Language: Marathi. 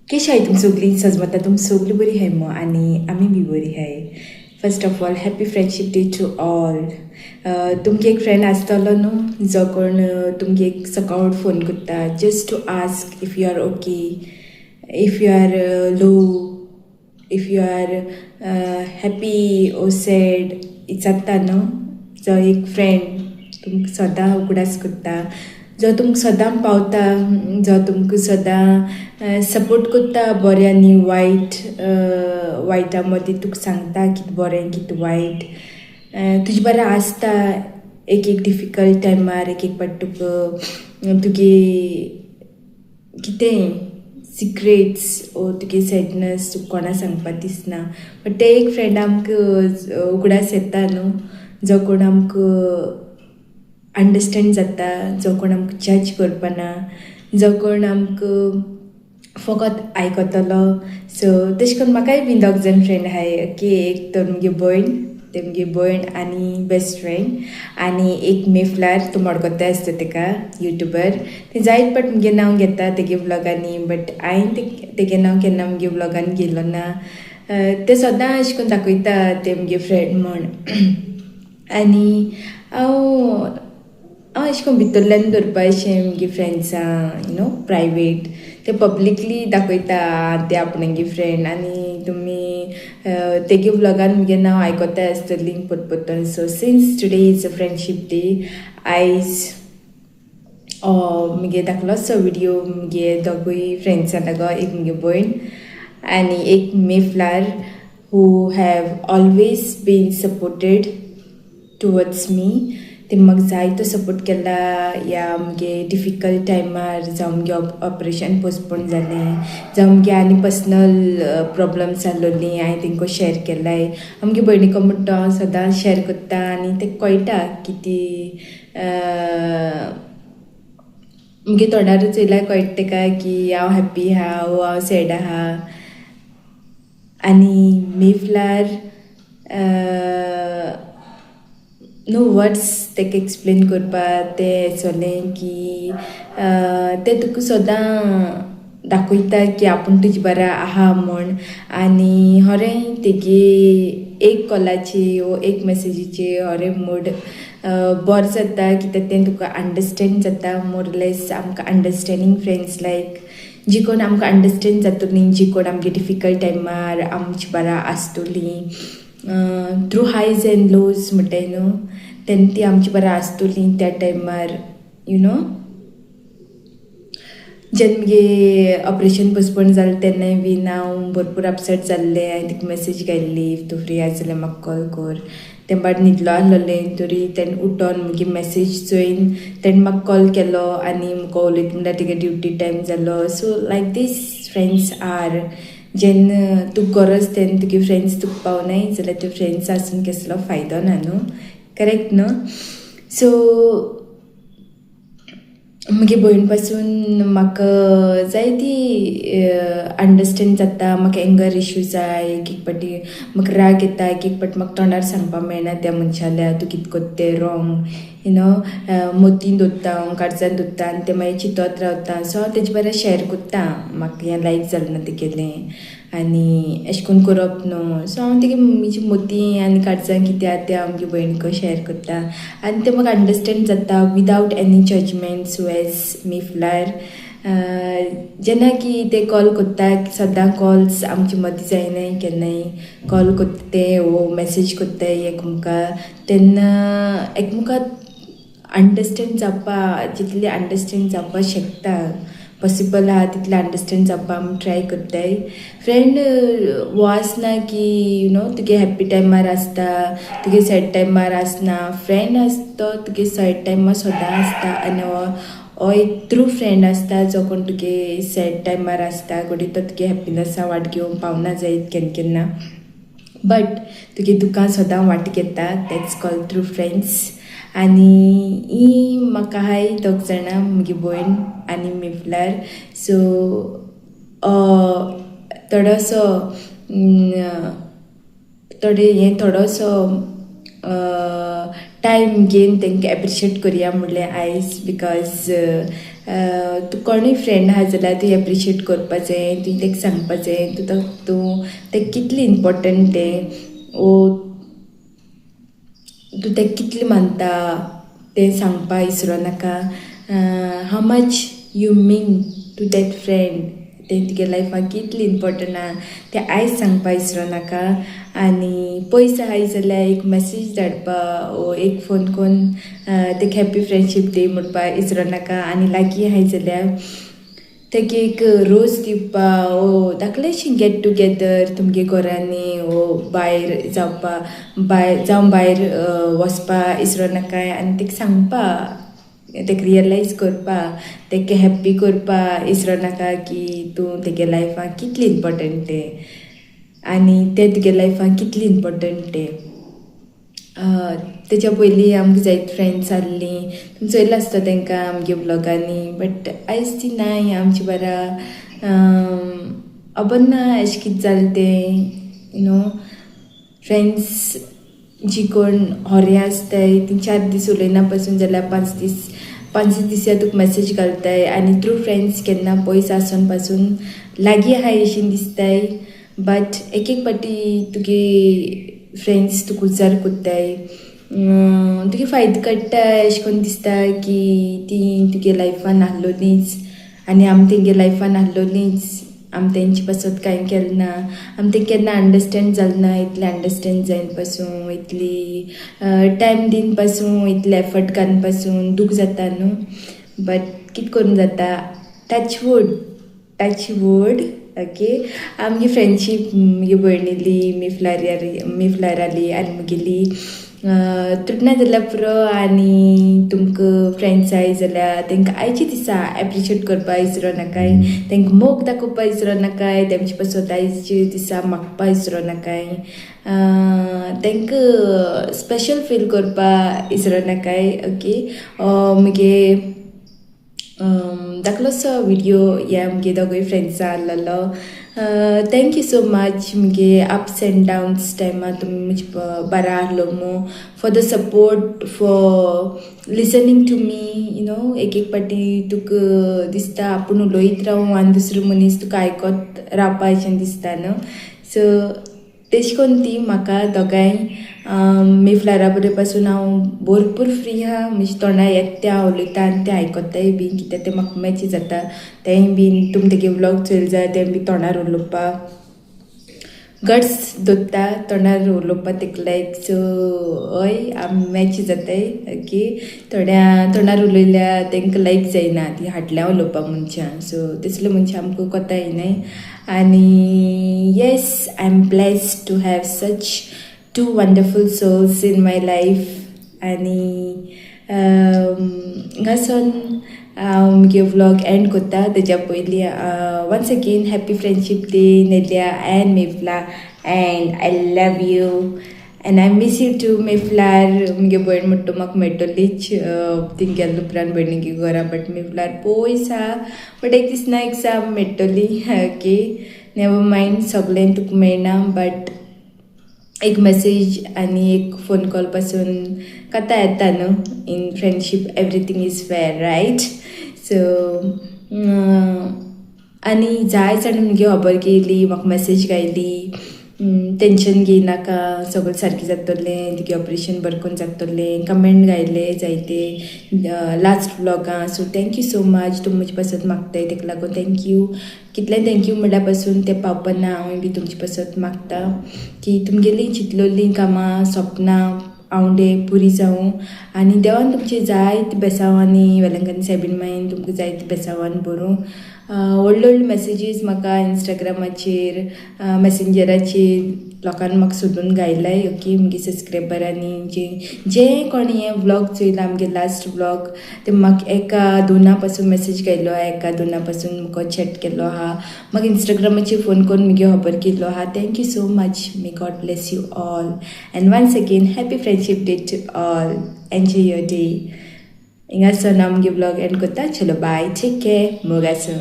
कशी आहे तुम सगळी सजमता तुम सगळी बरी आहे मग आणि आम्ही बी बरी आहे. First of all happy friendship day to all. तुमगे एक फ्रेंड आसतलो न्हू जो कोण तुमगे एक सकाळ फोन करता just to ask if you are okay, if you are low, if you are happy or sad इचारता न्हू. जो एक फ्रेंड तुमकां सदां उगडास करता, जो तुमकां सदां पावता, जो तुमकां सदां सपोर्ट करता बरें आनी वायटा मदीं तुका सांगता कितें बरें कितें वायट, तुजे बरें आसता एक डिफिकल्ट टायमार एक पाट तुका तुगे कितें सिक्रेट्स ओ तुगे सॅडनस तुका कोणा सांगपाक दिसना. बट ते एक फ्रेंड आमकां उगडास येता न्हू, जो कोण आमकां अंडरस्टँड जाता, जो कोण आमकां जज करपाना, जो कोण आमकां फकत आयकतलो. सो तेश करून म्हाकाय बी दोग जाण फ्रेंड आहाय. ओके, एक तर मुगे भयण, ते मुगे भयण आनी बेस्ट फ्रेंड, आनी एक मेफलार तो मडकोता आसता तेका यूट्यूबर. ते जायत पाट मुगे नांव घेता तेगे व्लॉगांनी, बट हांवें तेगे नांव केन्ना मुगे व्लॉगान गेलो ना. ते सदां अशें करून दाखयता ते मुगे फ्रेंड म्हण. आनी हांव अशें करून भितरल्यान धरपा अशें मुगे फ्रेंड्सां प्रायवेट. ते पब्लिकली दाखयता ते आपणगे फ्रेंड, आनी तुमी तेगे व्लॉगान मुगे नांव आयकोता आसतली पोतपोतन. So since today is a friendship day, आयज मुगे दाखलोसो विडियो मुगे दोगूय फ्रेंड्सां लागो, एक मुगे भयण आनी एक मेफलार who have always been supported towards me. ते म्हाका जायतो सपोर्ट केला ह्या मुगे डिफिकल्ट टायमार, जावं मुगे ऑपरेशन पोस्टपोन जालें, जावं मुगे आनी पर्सनल प्रॉब्लम्स जाल्लोलीं हांवें तेंकां शेअर केलाय. आमगे भयणीको म्हणटा हांव सदां शेअर करता आनी ते कळटा कितें मुगे तोंडारूच येयल्यार कळटा तेका की हांव हॅप्पी आहा वो हांव सॅड आहा. आनी मेफलार नो वर्ड्स तेका एक्सप्लेन करपा. ते सोलें की ते तुका सदां दाखयता की आपूण तुजे बरा आहा म्हूण. आनी होरें तेगे एक कॉलाची वो एक मेसेजीचे होरें मूड बरें जाता, कित्याक तें तुका अंडरस्टँड जाता. मोरलेस आमकां अंडरस्टँडींग फ्रेंड्स लायक जी कोण आमकां अंडरस्टँड जातलीं, जी कोण आमगे डिफिकल्ट टायमार आमची बरा आसतलीं, थ्रू हायज एंड लोज म्हणटाय न्हू, तेन्ना ती आमची बरा आसतलीं त्या टायमार. जेन्ना मुगे ऑपरेशन पोस्टपोन जालें तेन्नाय बीन हांव भरपूर अपसेट जाल्लें. हांवें तिका मेसेज घायल्ली, इफ तूं फ्री आसा जाल्यार म्हाका कॉल कर. तें भायर न्हिदलो आसलोलें, तरी तेन्ना उठोन मुगे मेसेज चोयन तेणें म्हाका कॉल केलो आनी म्हाका उलयता म्हणल्यार तेगे ड्युटी टायम जालो. सो लायक दीस फ्रेंड्स आर. जेन्ना तुका गरज तेन्ना तुगे फ्रेंड्स तुका पावनाय जाल्यार ते फ्रेंड्स आसून कसलो फायदो ना न्हू, करेक्ट न्हू. सो मुगे भयण पासून म्हाका जायती अंडरस्टँड जाता. म्हाका एंगर इश्यू जाय, एक पाटी म्हाका राग येता, एक पाटी म्हाका तोंडार सांगपाक मेळना त्या मनशाल्या तूं कितें करता तें रॉंग. मोतीन दवरता हांव, काळजान दवरता आनी तें मागीर चिंतत रावता. सो हांव तेजे बरें शेअर करता म्हाका हें लायक जालें ना तेगेलें आनी अशें करून करप न्हू. सो हांव तेगे मम्मीची मोती आनी काळजां कितें आहा तें हांव म्हगे भयणीक शेअर करता आनी तें म्हाका अंडरस्टँड जाता विदावट एनी जजमेंट्स. वेज मेफलार जेन्ना की ते कॉल करता, सदां कॉल्स आमचे मदीं जायनाय, केन्नाय कॉल करता ते वो मेसेज करता एकमुखार, तेन्ना एकमुखार अंडरस्टँड जावपा जितलें अंडरस्टँड जावपा शकता पॉसिबल आहा तितलें अंडरस्टँड जावपा आमी ट्राय करताय. फ्रेंड वो आसना की तुगे हॅप्पी टायमार आसता, तुगे सॅड टायमार आसना. फ्रेंड आसता तुगे सॅड टायमार सदां आसता आनी हो एक ट्रू फ्रेंड आसता जो कोण तुगे सॅड टायमार आसता. घडये तो तुगे हॅप्पिनसा वाट घेवंक पावना जायत केन्ना केन्ना, बट तुगे दुकान सदां वाट घेता. That's called true friends. आनी ही म्हाका हाय दोग जाणां, मुगे भयण आनी मेफलार. सो थोडोसो थोडोसो टायम घेवन तेंकां एप्रिशिएट करया म्हणलें आयज, बिकॉज तूं कोणूय फ्रेंड आहा जाल्यार तूं एप्रिशिएट करपाचें, तुवें ताका सांगपाचें तूं तें कितलें इम्पोर्टंट तें तूं तें कितलें मानता तें सांगपा विसरो नाका. How much you mean to that friend, तें तुगे लायफान कितलें इम्पोर्टंट आहा तें आयज सांगपा विसरो नाका. आनी पयस आहाय जाल्यार एक मेसेज धाडपा एक फोन करून तेका हॅप्पी फ्रेंडशीप डे म्हणपा विसरो नाका. आनी लागीं आहाय जाल्यार तेका एक रोज दिवपा धाकलेंशें गेट टुगेदर तुमगे घरांनी भायर जावं भायर वचपा विसरो नाकाय. आनी तेका सांगपा, तेका रियलायज करपा, तेका हॅप्पी करपा विसरो नाका की तूं तेगे लायफान कितलें इम्पोर्टंट तें आनी तें तुगे लायफान कितलें इम्पोर्टंट तें. तेच्या पयलीं आमकां जायत फ्रेंड्स आहलीं, तुमी चोयलां आसता तांकां आमगे ब्लॉगांनी, बट आयज तीं नाय आमची बारा. खबर ना अशें कितें जालें तें फ्रेंड्स जी कोण होऱ्या आसताय तीं 4 दीस उलयना पासून जाल्यार 5 दीस तुका मेसेज घालताय. आनी थ्रू फ्रेंड्स केन्ना पयस आसून पासून लागीं आहाय अशीं दिसताय, बट एक पाटी तुगे फ्रेंड्स तुका उजार कोत्ताय, तुगे फायदो काडटा अशें करून दिसता की तीं तुगे लायफान आहलोलींच आनी आमी तेंगे लायफान आहलोलींच. आमी तेंचे पासत कांय केलें ना, आमी तें केन्ना अंडरस्टँड जालें ना. इतलें अंडरस्टँड जायन पासून, इतली टायम दीन पासून, इतलें एफर्ट घालून पासून दूख जाता न्हू. बट कितें करून जाता, टच वूड ओके. आमगे फ्रेंडशीप मुगे भयणीली मेफ्लार आली आनी मुगेली तुटना जाल्यार पुरो. आनी तुमकां फ्रेंड्स आहाय जाल्यार तांकां आयचे दिसा एप्रिशिएट करपा विसरो नाकाय, तांकां मोग दाखोवपा विसरो नाकाय, तेमचे पासत आयचे दिसा मागपा विसरो नाकाय, तांकां स्पेशल फील करपा विसरो नाकाय. ओके, मुगे धाकलोसो व्हिडिओ ह्या मुगे दोगूय फ्रेंड्सां आहलोलो. थँक्यू सो मच मुगे अप्स एंड डाउन्स टायमा तुमी मुजे बारा आहलो मो, for the support, for listening to me. एक पाटी तुका दिसता आपूण उलोयत रावूं आनी दुसरो मनीस तुका आयकोत रावपा अशें दिसता न्हू. सो तेश कोन्न ती म्हाका दोगांय मेफ्लारा बरे पासून हांव भरपूर फ्री आहा. म्हणजे तोंडां येता हांव उलयता आनी तें आयकोत्ताय बीन, कित्याक तें म्हाका मॅच जाता. तेंय बीन तुमी तेगे व्लॉग चोयल जाय तें बी तोंडार उलोवपा गट्स दोत्ता, तोंडार उलोवपा तेका लायक. सो हय आमी मॅच जाताय. ओके, तोंडार उलयल्या तांकां लायक जायना, ती हाटल्या उलोवपा मनशां. सो तसले मनशां आमकां कोता येनाय. आनी yes, I am blessed to have such 2 wonderful souls in my life. आनी हांगासून हांव मुगे व्लॉग एंड कोत्ता. तेज्या पयलीं once again happy friendship day नेल्या एंड मेफ्ला, and I love you and I miss you too मेफ्लार. मुगे भयण म्हणटा म्हाका मेळटलीच थिंग गेल्लो उपरांत भयणीगे घरा, बट मेफ्लार पयस आहा. बट एक दीस ना एक दिसा मेळटली. ओके, नेवर मायंड, सगळें तुका मेळना, बट एक मेसेज आनी एक फोन कॉल पासून कथा येता न्हू. In friendship everything is fair, right. So आनी जाय जाण मुगे खबर घेयली, म्हाका मेसेज घायली, टेंशन घेयनाका, सगळें सारकें जातलें, तुगे ऑपरेशन बरें करून जातलें, कमेंट घायले जायते लास्ट व्लॉगां. So thank you so much. तुमी म्हजे पासत मागताय तेका लागून थँक्यू. कितलें थँक्यू म्हणल्या पासून तें पावपाना हांव बी तुमचे पासत मागता की तुमगेलीं चिंतलोलीं कामां सपनां आवडे पुरी जावं. आनी देवान तुमचे जायत बेसांवांनी वेलंकनी सायबीण मायन तुमकां जायत बेसांवान भरूं. व्हडल्यो मेसेजीस म्हाका इंस्टाग्रामाचेर मेसेंजराचेर लोकांनी म्हाका सोदून घायलाय. ओके, मुगे सबस्क्रायबरांनी जे कोणी हें व्लॉग चोयला आमगे लास्ट व्लॉग, ते म्हाका 1-2 पासून मेसेज घायलो आहा, 1-2 पासून म्हाका चॅट केल्लो आहा, म्हाका इंस्टाग्रामाचेर फोन करून मुगे खबर केल्लो आहा. Thank you so much. May God bless you all and once again happy friendship day to all. Enjoy your day. हिंगासर हांव मुगे व्लॉग एंड कोत्ता. चलो बाय, टेक केअर, मोगासो.